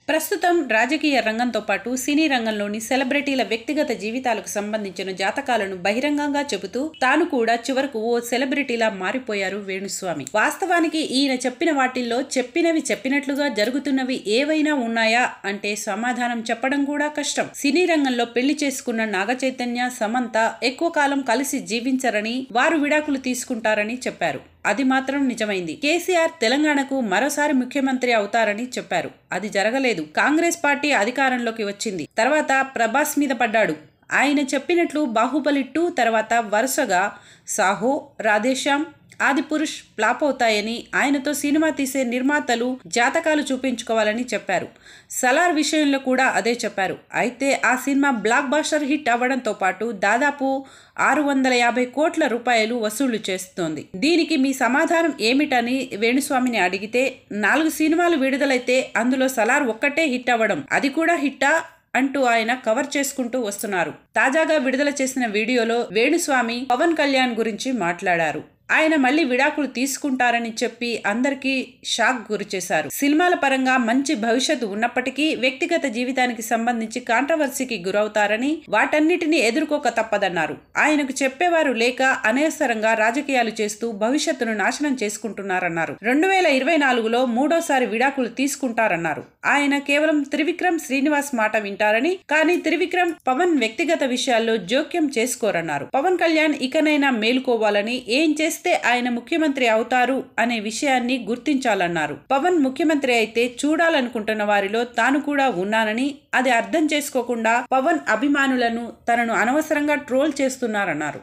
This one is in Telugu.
ప్రస్తుతం రాజకీయ రంగంతో పాటు సినీ రంగంలోని సెలబ్రిటీల వ్యక్తిగత జీవితాలకు సంబంధించిన జాతకాలను బహిరంగంగా చెబుతూ తాను కూడా చివరకు ఓ సెలబ్రిటీలా మారిపోయారు వేణుస్వామి. వాస్తవానికి ఈయన చెప్పిన వాటిల్లో చెప్పినవి చెప్పినట్లుగా జరుగుతున్నవి ఏవైనా ఉన్నాయా అంటే సమాధానం చెప్పడం కూడా కష్టం. సినీ రంగంలో పెళ్లి చేసుకున్న నాగచైతన్య, సమంత ఎక్కువ కాలం కలిసి జీవించరని, వారు విడాకులు తీసుకుంటారని చెప్పారు. అది మాత్రం నిజమైంది. కేసీఆర్ తెలంగాణకు మరోసారి ముఖ్యమంత్రి అవుతారని చెప్పారు. అది జరగలేదు. కాంగ్రెస్ పార్టీ అధికారంలోకి వచ్చింది. తర్వాత ప్రభాస్ మీద పడ్డాడు. ఆయన చెప్పినట్లు బాహుబలి 2 తర్వాత వరుసగా సాహో, రాధేశ్యామ్, ఆదిపురుష్ ఫ్లాప్ అవుతాయని, ఆయనతో సినిమా తీసే నిర్మాతలు జాతకాలు చూపించుకోవాలని చెప్పారు. సలార్ విషయంలో కూడా అదే చెప్పారు. అయితే ఆ సినిమా బ్లాక్ బాస్టర్ హిట్ అవ్వడంతో పాటు దాదాపు 650 కోట్ల రూపాయలు వసూళ్లు చేస్తోంది. దీనికి మీ సమాధానం ఏమిటని వేణుస్వామిని అడిగితే, 4 సినిమాలు విడుదలైతే అందులో సలార్ ఒక్కటే హిట్ అవ్వడం, అది కూడా హిట్టా అంటూ ఆయన కవర్ చేసుకుంటూ వస్తున్నారు. తాజాగా విడుదల చేసిన వీడియోలో వేణుస్వామి పవన్ కళ్యాణ్ గురించి మాట్లాడారు. ఆయన మళ్లీ విడాకులు తీసుకుంటారని చెప్పి అందరికీ షాక్ గురిచేశారు. సినిమాల పరంగా మంచి భవిష్యత్తు ఉన్నప్పటికీ వ్యక్తిగత జీవితానికి సంబంధించి కాంట్రవర్సీకి గురవుతారని, వాటన్నిటిని ఎదుర్కోక తప్పదన్నారు. ఆయనకు చెప్పేవారు లేక అనవసరంగా రాజకీయాలు చేస్తూ భవిష్యత్తును నాశనం చేసుకుంటున్నారన్నారు. 2024లో మూడోసారి విడాకులు తీసుకుంటారన్నారు. ఆయన కేవలం త్రివిక్రమ్ శ్రీనివాస్ మాట వింటారని, కానీ త్రివిక్రమ్ పవన్ వ్యక్తిగత విషయాల్లో జోక్యం చేసుకోరన్నారు. పవన్ కళ్యాణ్ ఇకనైనా మేలుకోవాలని, ఏం చేస్తే ఆయన ముఖ్యమంత్రి అవుతారు అనే విషయాన్ని గుర్తించాలన్నారు. పవన్ ముఖ్యమంత్రి అయితే చూడాలనుకుంటున్న వారిలో తాను కూడా ఉన్నానని, అది అర్థం చేసుకోకుండా పవన్ అభిమానులను తనను అనవసరంగా ట్రోల్ చేస్తున్నారన్నారు.